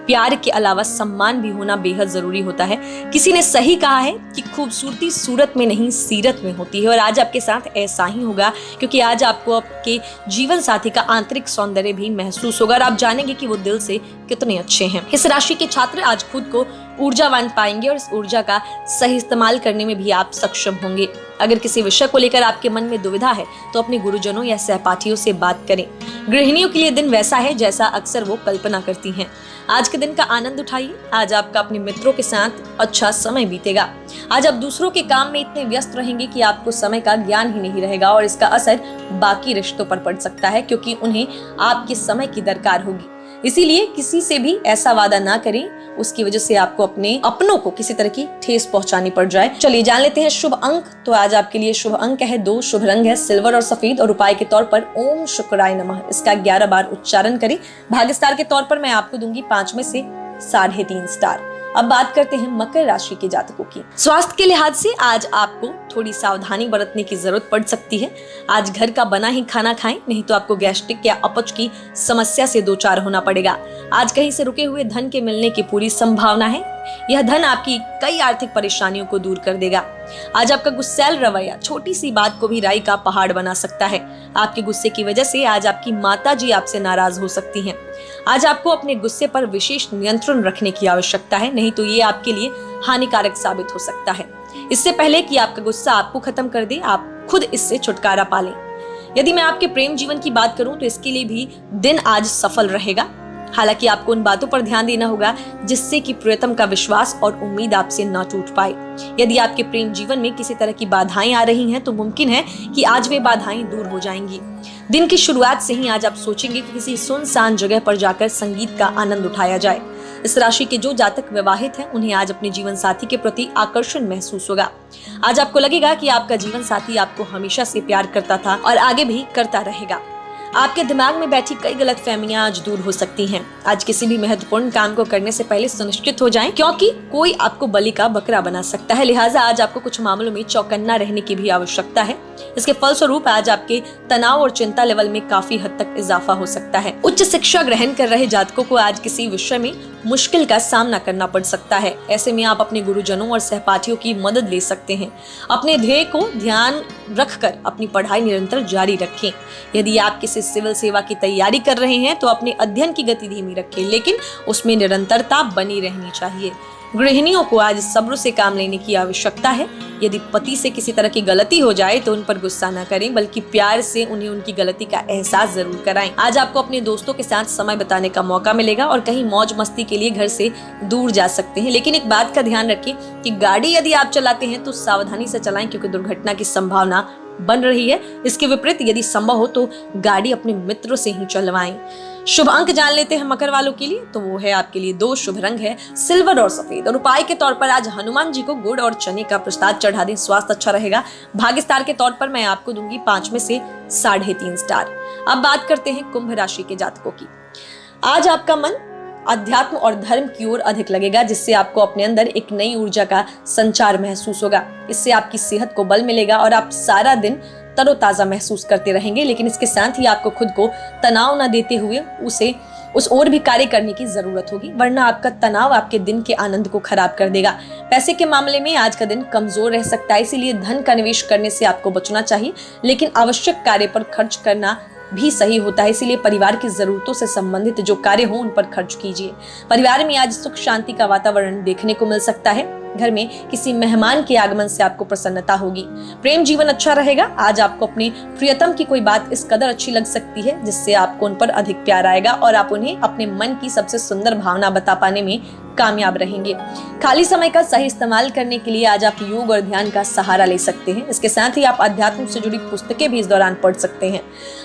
प्यार के अलावा सम्मान भी होना बेहद जरूरी होता है। किसी ने सही कहा है कि खूबसूरती सूरत में नहीं सीरत में होती है, और आज आपके साथ ऐसा ही होगा, क्योंकि आज आपको आपके जीवन साथी का आंतरिक सौंदर्य भी महसूस होगा और आप जानेंगे कि वो दिल से कितने अच्छे हैं। इस राशि के छात्र आज खुद को ऊर्जावान पाएंगे और इस ऊर्जा का सही इस्तेमाल करने में भी आप सक्षम होंगे। अगर किसी विषय को लेकर आपके मन में दुविधा है तो अपने गुरुजनों या सहपाठियों से बात करें। गृहिणियों के लिए दिन वैसा है जैसा अक्सर वो कल्पना करती हैं। आज के दिन का आनंद उठाइए। आज आपका अपने मित्रों के साथ अच्छा समय बीतेगा। आज आप दूसरों के काम में इतने व्यस्त रहेंगे कि आपको समय का ज्ञान ही नहीं रहेगा और इसका असर बाकी रिश्तों पर पड़ सकता है, क्योंकि उन्हें आपके समय की दरकार होगी। इसीलिए किसी से भी ऐसा वादा ना करें उसकी वजह से आपको अपनों को किसी तरह की ठेस पहुंचानी पड़ जाए। चलिए जान लेते हैं शुभ अंक। तो आज आपके लिए शुभ अंक है 2। शुभ रंग है सिल्वर और सफेद और उपाय के तौर पर ओम शुक्राय नमः इसका 11 बार उच्चारण करें। भाग्य स्टार के तौर पर मैं आपको दूंगी 5 में से 3.5 स्टार। अब बात करते हैं मकर राशि के जातकों की। स्वास्थ्य के लिहाज से आज आपको थोड़ी सावधानी बरतने की जरूरत पड़ सकती है। आज घर का बना ही खाना खाएं, नहीं तो आपको गैस्ट्रिक या अपच की समस्या से दो चार होना पड़ेगा। आज कहीं से रुके हुए धन के मिलने की पूरी संभावना है। यह धन आपकी कई आर्थिक परेशानियों को दूर कर देगा। आज आपका गुस्सैल रवैया छोटी सी बात को भी राई का पहाड़ बना सकता है। आपके गुस्से की वजह से आज आपकी माता जी आपसे नाराज हो सकती हैं। आज आपको अपने गुस्से पर विशेष नियंत्रण रखने की आवश्यकता है, नहीं तो ये आपके लिए हानिकारक साबित हो सकता है। इससे पहले कि आपका गुस्सा आपको खत्म कर दे, आप खुद इससे छुटकारा पा लें। यदि मैं आपके प्रेम जीवन की बात करूं तो इसके लिए भी दिन आज सफल रहेगा। हालांकि आपको उन बातों पर ध्यान देना होगा जिससे कि प्रियतम का विश्वास और उम्मीद आपसे न टूट पाए। यदि आपके प्रेम जीवन में किसी तरह की बाधाएं आ रही हैं तो मुमकिन है कि आज वे बाधाएं दूर हो जाएंगी। दिन की शुरुआत से ही आज आप सोचेंगे कि किसी सुनसान जगह पर जाकर संगीत का आनंद उठाया जाए। इस राशि के जो जातक विवाहित हैं उन्हें आज अपने जीवन साथी के प्रति आकर्षण महसूस होगा। आज आपको लगेगा कि आपका जीवन साथी आपको हमेशा से प्यार करता था और आगे भी करता रहेगा। आपके दिमाग में बैठी कई गलतफहमियां आज दूर हो सकती हैं। आज किसी भी महत्वपूर्ण काम को करने से पहले सुनिश्चित हो जाएं, क्योंकि कोई आपको बलि का बकरा बना सकता है। लिहाजा आज आपको कुछ मामलों में चौकन्ना रहने की भी आवश्यकता है। इसके फलस्वरूप आज आपके तनाव और चिंता लेवल में काफी हद तक इजाफा हो सकता है। उच्च शिक्षा ग्रहण कर रहे जातकों को आज किसी विषय में मुश्किल का सामना करना पड़ सकता है। ऐसे में आप अपने गुरुजनों और सहपाठियों की मदद ले सकते हैं। अपने ध्येय को ध्यान रखकर अपनी पढ़ाई निरंतर जारी रखें। यदि आप किसी सिविल सेवा की तैयारी कर रहे हैं तो अपने अध्ययन की गति धीमी रखें, लेकिन उसमें निरंतरता बनी रहनी चाहिए। गृहिणियों को आज सब्र से काम लेने की आवश्यकता है। यदि पति से किसी तरह की गलती हो जाए तो उन पर गुस्सा न करें, बल्कि प्यार से उन्हें उनकी गलती का एहसास जरूर कराएं। आज आपको अपने दोस्तों के साथ समय बिताने का मौका मिलेगा और कहीं मौज मस्ती के लिए घर से दूर जा सकते हैं। लेकिन एक बात का ध्यान रखें कि गाड़ी यदि आप चलाते हैं तो सावधानी से चलाएं, क्योंकि दुर्घटना की संभावना बन रही है। इसके विपरीत यदि संभव हो तो गाड़ी अपने मित्रों से ही चलवाएं। शुभ अंक जान लेते हैं मकर वालों के लिए, तो वो है आपके लिए 2। शुभ रंग है सिल्वर और सफेद। और उपाय के तौर पर आज हनुमान जी को गुड़ और चने का प्रसाद चढ़ा दें, स्वास्थ्य अच्छा रहेगा। भाग्य स्टार के तौर पर मैं आपको दूंगी 5 में से 3.5 स्टार। अब बात करते हैं कुंभ राशि के जातकों की। आज आपका मन अध्यात्म और धर्म की ओर अधिक लगेगा, जिससे आपको अपने अंदर एक नई ऊर्जा का संचार महसूस होगा। इससे आपकी सेहत को बल मिलेगा और आप सारा दिन तरोताजा महसूस करते रहेंगे। लेकिन इसके साथ ही आपको खुद को तनाव न देते हुए उस ओर भी कार्य करने की जरूरत होगी, वरना आपका तनाव आपके दिन के आनंद को खराब कर देगा। पैसे के मामले में आज का दिन कमजोर रह सकता है, इसीलिए धन का निवेश करने से आपको बचना चाहिए, लेकिन आवश्यक कार्य पर खर्च करना भी सही होता है। इसीलिए परिवार की जरूरतों से संबंधित जो कार्य हो उन पर खर्च कीजिए। परिवार में आज सुख शांति का वातावरण देखने को मिल सकता है। घर में किसी मेहमान के आगमन से आपको प्रसन्नता होगी। प्रेम जीवन अच्छा रहेगा। आज आपको अपने प्रियतम की कोई बात इस कदर अच्छी लग सकती है जिससे आपको उन पर अधिक प्यार आएगा और आप उन्हें अपने मन की सबसे सुंदर भावना बता पाने में कामयाब रहेंगे। खाली समय का सही इस्तेमाल करने के लिए आज आप योग और ध्यान का सहारा ले सकते हैं। इसके साथ ही आप अध्यात्म से जुड़ी पुस्तकें भी इस दौरान पढ़ सकते हैं।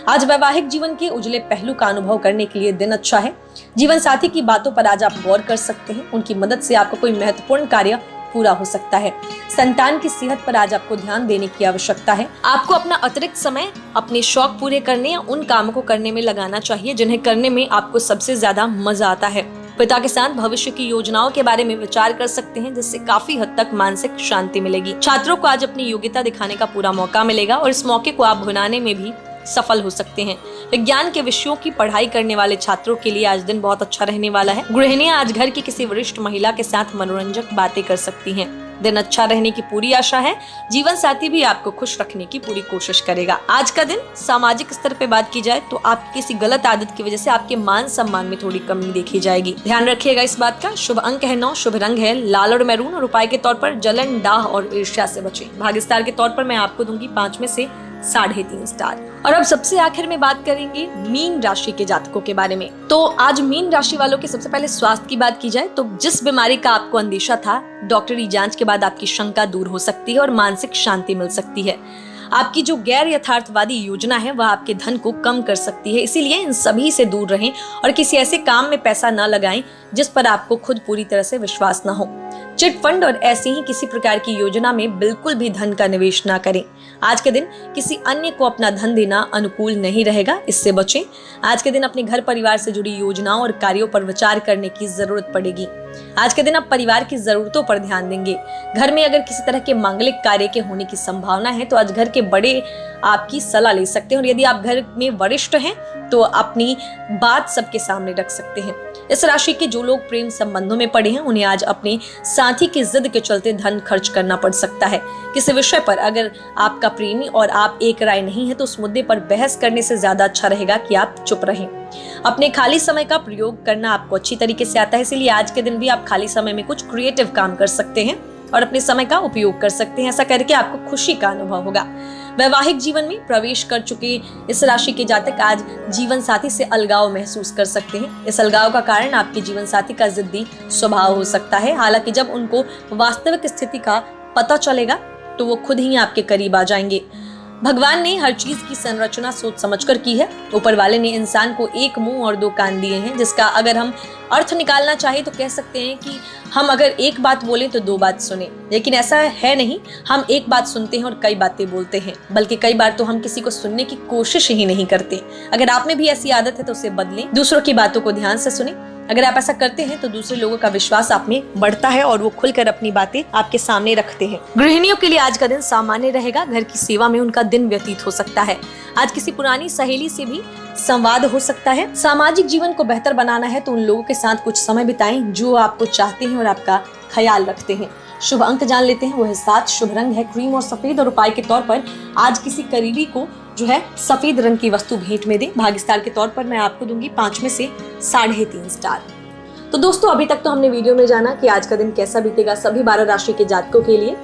आज वैवाहिक जीवन के उजले पहलू का अनुभव करने के लिए दिन अच्छा है। जीवन साथी की बातों पर आज आप गौर कर सकते हैं। उनकी मदद से आपको कोई महत्वपूर्ण कार्य पूरा हो सकता है। संतान की सेहत पर आज आपको ध्यान देने की आवश्यकता है। आपको अपना अतिरिक्त समय अपने शौक पूरे करने या उन कामों को करने में लगाना चाहिए जिन्हें करने में आपको सबसे ज्यादा मजा आता है। पिता के साथ भविष्य की योजनाओं के बारे में विचार कर सकते हैं, जिससे काफी हद तक मानसिक शांति मिलेगी। छात्रों को आज अपनी योग्यता दिखाने का पूरा मौका मिलेगा और इस मौके को आप भुनाने में भी सफल हो सकते हैं। विज्ञान के विषयों की पढ़ाई करने वाले छात्रों के लिए आज दिन बहुत अच्छा रहने वाला है। गृहिणियां आज घर की किसी वरिष्ठ महिला के साथ मनोरंजक बातें कर सकती हैं। दिन अच्छा रहने की पूरी आशा है। जीवन साथी भी आपको खुश रखने की पूरी कोशिश करेगा। आज का दिन सामाजिक स्तर पे बात की जाए तो आप किसी गलत आदत की वजह से आपके मान सम्मान में थोड़ी कमी देखी जाएगी। ध्यान रखिएगा इस बात का। शुभ अंक है 9। शुभ रंग है लाल और मैरून और उपाय के तौर पर जलन, डाह और ईर्ष्या से बचें। भाग्य स्टार के तौर पर मैं आपको दूंगी 5 में से 3.5 स्टार। और अब सबसे आखिर में बात करेंगे मीन राशि के जातकों के बारे में। तो आज मीन राशि वालों के सबसे पहले स्वास्थ्य की बात की जाए तो जिस बीमारी का आपको अंदेशा था, डॉक्टरी जांच के बाद आपकी शंका दूर हो सकती है और मानसिक शांति मिल सकती है। आपकी जो गैर यथार्थवादी योजना है वह आपके धन को कम कर सकती है। इसीलिए इन सभी से दूर रहें और किसी ऐसे काम में पैसा न लगाएं जिस पर आपको खुद पूरी तरह से विश्वास न हो। चिट फंड और ऐसी ही किसी प्रकार की योजना में बिल्कुल भी धन का निवेश ना करें। आज के दिन किसी अन्य को अपना धन देना अनुकूल नहीं रहेगा, इससे बचें। आज के दिन अपने घर परिवार से जुड़ी योजनाओं और कार्यों पर विचार करने की जरूरत पड़ेगी। आज के दिन आप परिवार की जरूरतों पर ध्यान देंगे। घर में अगर किसी तरह के मांगलिक कार्य के होने की संभावना है तो आज घर के बड़े आपकी सलाह ले सकते हैं, और यदि आप घर में वरिष्ठ हैं तो अपनी बात सबके सामने रख सकते हैं। इस राशि के जो लोग प्रेम संबंधों में पड़े हैं उन्हें आज अपने साथी की जिद के चलते धन खर्च करना पड़ सकता है। किसी विषय पर अगर आपका प्रेमी और आप एक राय नहीं है तो उस मुद्दे पर बहस करने से ज्यादा अच्छा रहेगा कि आप चुप रहें। अपने खाली समय का प्रयोग करना आपको अच्छी तरीके से आता है, इसीलिए आज के दिन भी आप खाली समय में कुछ क्रिएटिव काम कर सकते हैं और अपने समय का उपयोग कर सकते हैं। ऐसा करके आपको खुशी का अनुभव होगा। वैवाहिक जीवन में प्रवेश कर चुके इस राशि के जातक आज जीवन साथी से अलगाव महसूस कर सकते हैं। इस अलगाव का कारण आपके जीवन साथी का जिद्दी स्वभाव हो सकता है। हालांकि जब उनको वास्तविक स्थिति का पता चलेगा तो वो खुद ही आपके करीब आ जाएंगे। भगवान ने हर चीज की संरचना सोच समझकर की है। ऊपर वाले ने इंसान को एक मुंह और दो कान दिए हैं, जिसका अगर हम अर्थ निकालना चाहे तो कह सकते हैं कि हम अगर एक बात बोलें तो दो बात सुने, लेकिन ऐसा है नहीं। हम एक बात सुनते हैं और कई बातें बोलते हैं, बल्कि कई बार तो हम किसी को सुनने की कोशिश ही नहीं करते। अगर आप में भी ऐसी आदत है तो उसे बदलें, दूसरों की बातों को ध्यान से सुने। अगर आप ऐसा करते हैं तो दूसरे लोगों का विश्वास आप में बढ़ता है और वो खुलकर अपनी बातें आपके सामने रखते हैं। गृहिणियों के लिए आज का दिन सामान्य रहेगा। घर की सेवा में उनका दिन व्यतीत हो सकता है। आज किसी पुरानी सहेली से भी संवाद हो सकता है। सामाजिक जीवन को बेहतर बनाना है तो उन लोगों के साथ कुछ समय बिताएं जो आपको चाहते हैं और आपका ख्याल रखते हैं। शुभ अंक जान लेते हैं, वो है 7। शुभ रंग है क्रीम और सफेद, और उपाय के तौर पर आज किसी करीबी को जो है सफेद रंग की वस्तु भेंट में दें। भाग्य स्टार के तौर पर मैं आपको दूंगी 5 में से 3.5 स्टार। तो दोस्तों, अभी तक तो हमने वीडियो में जाना कि आज का दिन कैसा बीतेगा सभी 12 राशि के जातकों के लिए।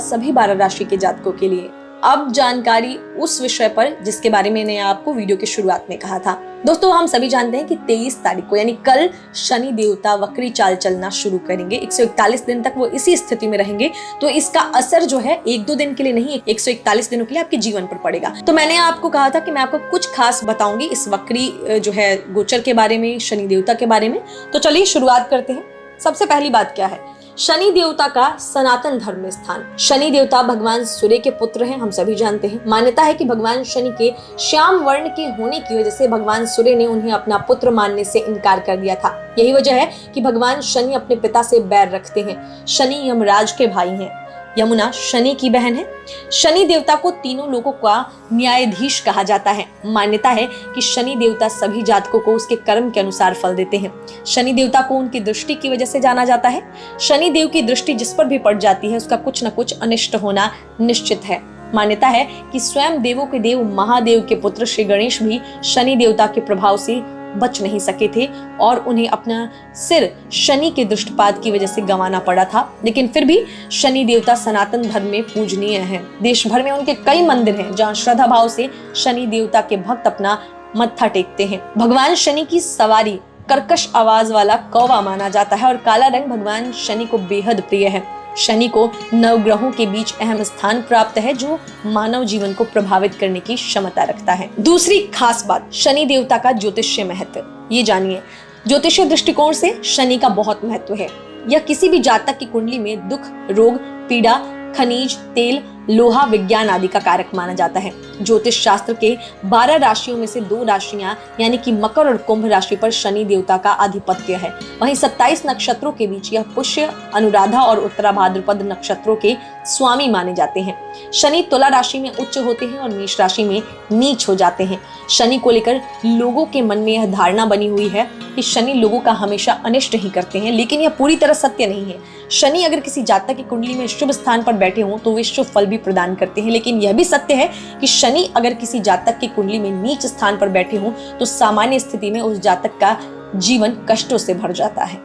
सभी 12 राशि के जातकों के लिए अब जानकारी उस विषय पर जिसके बारे में मैंने आपको वीडियो की शुरुआत में कहा था। दोस्तों, हम सभी जानते हैं कि 23 तारीख को यानी कल शनि देवता वक्री चाल चलना शुरू करेंगे। 141 दिन तक वो इसी स्थिति में रहेंगे, तो इसका असर जो है 1-2 दिन के लिए नहीं, 141 दिनों के लिए आपके जीवन पर पड़ेगा। तो मैंने आपको कहा था कि मैं आपको कुछ खास बताऊंगी इस वक्री जो है गोचर के बारे में, शनि देवता के बारे में। तो चलिए शुरुआत करते हैं। सबसे पहली बात क्या है, शनि देवता का सनातन धर्म में स्थान। शनि देवता भगवान सूर्य के पुत्र हैं, हम सभी जानते हैं। मान्यता है कि भगवान शनि के श्याम वर्ण के होने की वजह से भगवान सूर्य ने उन्हें अपना पुत्र मानने से इनकार कर दिया था। यही वजह है कि भगवान शनि अपने पिता से बैर रखते हैं। शनि यमराज के भाई हैं, यमुना शनि की बहन है। शनि देवता को तीनों लोगों का न्यायाधीश कहा जाता है। मान्यता है कि शनि देवता सभी जातकों को उसके कर्म के अनुसार फल देते हैं। शनि देवता को उनकी दृष्टि की वजह से जाना जाता है। शनि देव की दृष्टि जिस पर भी पड़ जाती है उसका कुछ न कुछ अनिष्ट होना निश्चित है। मान्यता है कि स्वयं देवों के देव महादेव के पुत्र श्री गणेश भी शनि देवता के प्रभाव से बच नहीं सके थे और उन्हें अपना सिर शनि के दृष्टिपात की वजह से गंवाना पड़ा था। लेकिन फिर भी शनि देवता सनातन धर्म में पूजनीय हैं। देश भर में उनके कई मंदिर हैं जहां श्रद्धा भाव से शनि देवता के भक्त अपना मत्था टेकते हैं। भगवान शनि की सवारी कर्कश आवाज वाला कौवा माना जाता है और काला रंग भगवान शनि को बेहद प्रिय है। शनि को नवग्रहों के बीच अहम स्थान प्राप्त है जो मानव जीवन को प्रभावित करने की क्षमता रखता है। दूसरी खास बात, शनि देवता का ज्योतिषीय महत्व। ये जानिए, ज्योतिषीय दृष्टिकोण से शनि का बहुत महत्व है। यह किसी भी जातक की कुंडली में दुख, रोग, पीड़ा, खनिज, तेल, लोहा, विज्ञान आदि का कारक माना जाता है। ज्योतिष शास्त्र के 12 राशियों में से 2 राशियां यानी कि मकर और कुंभ राशि पर शनि देवता का आधिपत्य है। वहीं 27 नक्षत्रों के बीच यह पुष्य, अनुराधा और उत्तरा भाद्रपद नक्षत्रों के स्वामी माने जाते हैं। शनि तुला राशि में उच्च होते हैं और मेष राशि में नीच हो जाते हैं। शनि को लेकर लोगों के मन में यह धारणा बनी हुई है कि शनि लोगों का हमेशा अनिष्ट ही करते हैं, लेकिन यह पूरी तरह सत्य नहीं है। शनि अगर किसी जातक की कुंडली में शुभ स्थान पर बैठे हों तो वे शुभ फल भी प्रदान करते हैं, लेकिन यह भी सत्य है कि शनि अगर किसी जातक की कुंडली में नीच स्थान पर बैठे हों तो सामान्य स्थिति में उस जातक का जीवन कष्टों से भर जाता है।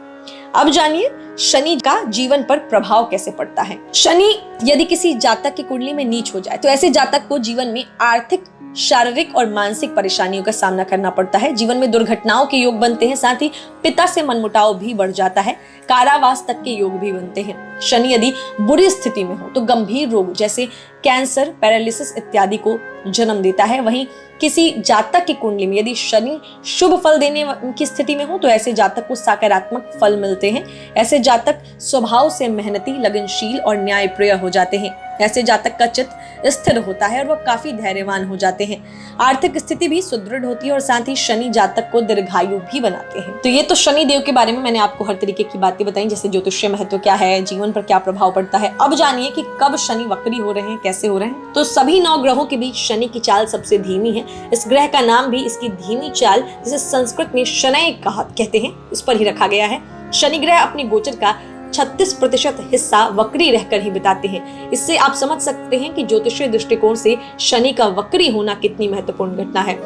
अब जानिए शनि का जीवन पर प्रभाव कैसे पड़ता है। शनि यदि किसी जातक की कुंडली में नीच हो जाए तो ऐसे जातक को जीवन में आर्थिक, शारीरिक और मानसिक परेशानियों का सामना करना पड़ता है। जीवन में दुर्घटनाओं के योग बनते हैं, साथ ही पिता से मनमुटाव भी बढ़ जाता है। कारावास तक के योग भी बनते हैं। शनि यदि बुरी स्थिति में हो तो गंभीर रोग जैसे कैंसर, पैरालिसिस इत्यादि को जन्म देता है। वहीं किसी जातक की कुंडली में यदि शनि शुभ फल देने की स्थिति में हो तो ऐसे जातक को सकारात्मक फल मिलते हैं। ऐसे जातक स्वभाव से मेहनती, लगनशील और न्यायप्रिय हो जाते हैं। ऐसे जातक का चित्त स्थिर होता है और वह काफी धैर्यवान हो जाते हैं। आर्थिक स्थिति भी सुदृढ़ होती है और साथ ही शनि जातक को दीर्घायु भी बनाते हैं। तो ये तो शनि देव के बारे में मैंने आपको हर तरीके की बातें बताई, जैसे ज्योतिषीय महत्व क्या है, जीवन पर क्या प्रभाव पड़ता है। अब जानिए कि कब शनि वक्री हो रहे हैं, कैसे हो रहे हैं। तो सभी 9 ग्रहों के बीच शनि की चाल सबसे धीमी है। इस ग्रह का नाम भी इसकी धीमी चाल, जिसे संस्कृत में शनै कहते हैं, इस पर ही रखा गया है। शनि ग्रह अपने गोचर का 36% हिस्सा वक्री रहकर ही बिताते हैं। इससे आप समझ सकते हैं कि ज्योतिषीय दृष्टिकोण से शनि का वक्री होना कितनी महत्वपूर्ण घटना है।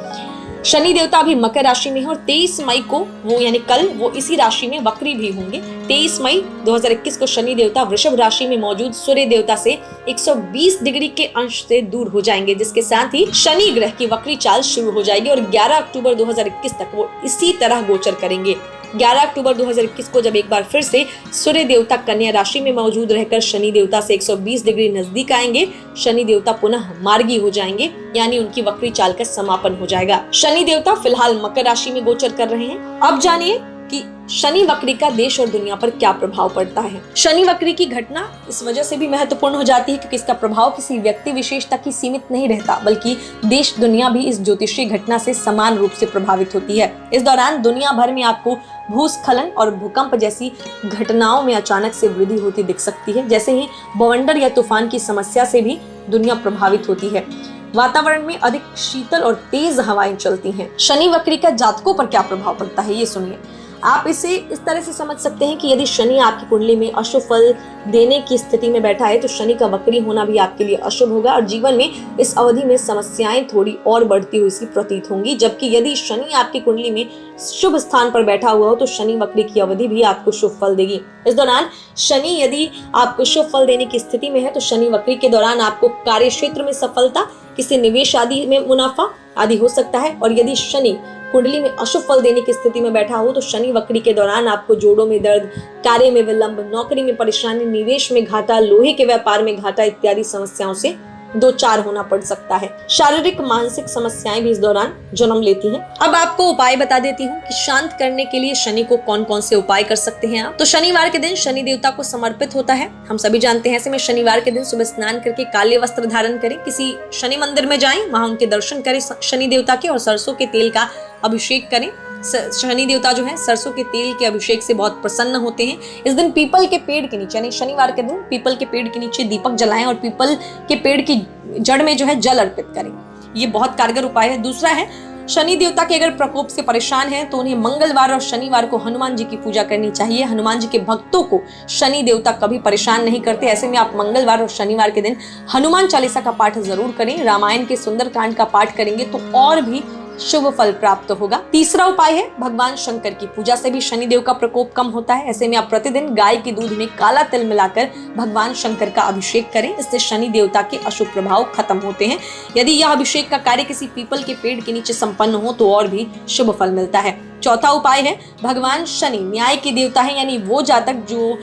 शनि देवता अभी मकर राशि में है और 23 मई को वो यानी कल वो इसी राशि में वक्री भी होंगे। 23 मई 2021 को शनि देवता वृषभ राशि में मौजूद सूर्य देवता से 120 डिग्री के अंश से दूर हो जाएंगे, जिसके साथ ही शनि ग्रह की वक्री चाल शुरू हो जाएगी और 11 अक्टूबर 2021 तक वो इसी तरह गोचर करेंगे। 11 अक्टूबर 2021 को जब एक बार फिर से सूर्य देवता कन्या राशि में मौजूद रहकर शनि देवता से 120 डिग्री नजदीक आएंगे, शनि देवता पुनः मार्गी हो जाएंगे, यानी उनकी वक्री चाल का समापन हो जाएगा। शनि देवता फिलहाल मकर राशि में गोचर कर रहे हैं। अब जानिए कि शनि वक्री का देश और दुनिया पर क्या प्रभाव पड़ता है। शनि वक्री की घटना इस वजह से भी महत्वपूर्ण हो जाती है क्योंकि इसका प्रभाव किसी व्यक्ति विशेष तक ही सीमित नहीं रहता, बल्कि देश दुनिया भी इस ज्योतिषीय घटना से समान रूप से प्रभावित होती है। इस दौरान दुनिया भर में आपको भूस्खलन और भूकंप जैसी घटनाओं में अचानक से वृद्धि होती दिख सकती है। जैसे ही बवंडर या तूफान की समस्या से भी दुनिया प्रभावित होती है। वातावरण में अधिक शीतल और तेज हवाएं चलती हैं। शनि वक्री का जातकों पर क्या प्रभाव पड़ता है, ये सुनिए। आप इसे इस तरह से समझ सकते हैं कि यदि शनि आपकी कुंडली में अशुभ फल देने की स्थिति में बैठा है तो शनि का वक्री होना भी आपके लिए अशुभ होगा और जीवन में इस अवधि में समस्याएं थोड़ी और बढ़ती हुई सी प्रतीत होंगी। जबकि यदि शनि आपकी कुंडली में शुभ स्थान पर बैठा हुआ हो तो शनि वक्री की अवधि भी आपको शुभ फल देगी। इस दौरान शनि यदि आपको शुभ फल देने की स्थिति में है तो शनि वक्री के दौरान आपको कार्य क्षेत्र में सफलता, किसी निवेश आदि में मुनाफा आदि हो सकता है। और यदि शनि कुंडली में अशुभ फल देने की स्थिति में बैठा हो तो शनि वक्री के दौरान आपको जोड़ों में दर्द, कार्य में विलंब, नौकरी में परेशानी, निवेश में घाटा, लोहे के व्यापार में घाटा इत्यादि समस्याओं से 2-4 होना पड़ सकता है। शारीरिक मानसिक समस्याएं भी इस दौरान जन्म लेती हैं। अब आपको उपाय बता देती हूँ कि शांत करने के लिए शनि को कौन कौन से उपाय कर सकते हैं आप। तो शनिवार के दिन शनि देवता को समर्पित होता है, हम सभी जानते हैं। ऐसे में शनिवार के दिन सुबह स्नान करके काले वस्त्र धारण करें, किसी शनि मंदिर में जाएं, वहां उनके दर्शन करें शनि देवता के, और सरसों के तेल का अभिषेक करें। शनि देवता जो है सरसों के तेल के अभिषेक से बहुत प्रसन्न होते हैं। इस दिन पीपल के पेड़ के नीचे, यानी शनिवार के दिन पीपल के पेड़ के नीचे दीपक जलाएं और पीपल के पेड़ की जड़ में जो है जल अर्पित करें। ये बहुत कारगर उपाय है। दूसरा है, शनि देवता के अगर प्रकोप से परेशान हैं तो उन्हें मंगलवार और शनिवार को हनुमान जी की पूजा करनी चाहिए। हनुमान जी के भक्तों को शनि देवता कभी परेशान नहीं करते। ऐसे में आप मंगलवार और शनिवार के दिन हनुमान चालीसा का पाठ जरूर करें। रामायण के सुंदरकांड का पाठ करेंगे तो और भी शुभ फल प्राप्त होगा। तीसरा उपाय है, भगवान शंकर की पूजा से भी शनिदेव का प्रकोप कम होता है। ऐसे में आप प्रतिदिन गाय के दूध में काला तिल मिलाकर भगवान शंकर का अभिषेक करें, इससे शनि देवता के अशुभ प्रभाव खत्म होते हैं। यदि यह अभिषेक का कार्य किसी पीपल के पेड़ के नीचे संपन्न हो तो और भी शुभ फल मिलता है। चौथा उपाय है, भगवान शनि न्याय के देवता है, यानी वो जातक जो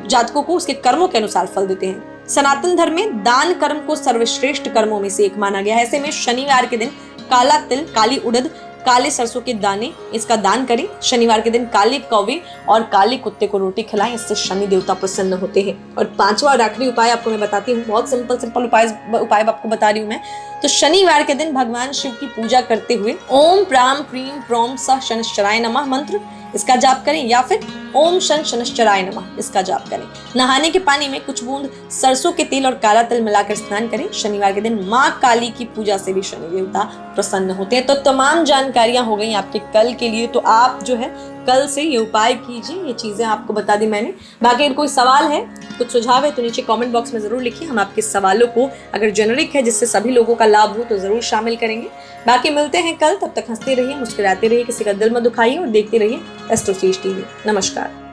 जातकों को उसके कर्मों के अनुसार फल देते हैं। सनातन धर्म में दान कर्म को सर्वश्रेष्ठ कर्मों में से एक माना गया है। ऐसे में शनिवार के दिन काला तिल, काली उड़द, काले सरसों के दाने इसका दान करें। शनिवार के दिन काले कौवे और काले कुत्ते को रोटी खिलाएं, इससे शनि देवता प्रसन्न होते हैं। और पांचवा और आखिरी उपाय आपको मैं बताती हूँ, बहुत सिंपल उपाय आपको बता रही हूँ मैं। तो शनिवार के दिन भगवान शिव की पूजा करते हुए ओम प्राम प्रीम प्रोम स शनिश्चराय नमः मंत्र इसका जाप करें, या फिर ओम शनिश्चराय नमः इसका जाप करें। नहाने के पानी में कुछ बूंद सरसों के तेल और काला तिल मिलाकर स्नान करें। शनिवार के दिन माँ काली की पूजा से भी शनि देवता प्रसन्न होते हैं। तो तमाम जानकारियां हो गई आपके कल के लिए। तो आप जो है कल से ये उपाय कीजिए, ये चीजें आपको बता दी मैंने। बाकी अगर कोई सवाल है, कुछ सुझाव है तो नीचे कमेंट बॉक्स में जरूर लिखिए। हम आपके सवालों को, अगर जेनरिक है जिससे सभी लोगों का लाभ हो, तो जरूर शामिल करेंगे। बाकी मिलते हैं कल, तब तक हंसते रहिए, मुस्कुराते रहिए, किसी का दिल मत दुखाइए और देखते रहिए एस्ट्रो सेज टीवी। नमस्कार।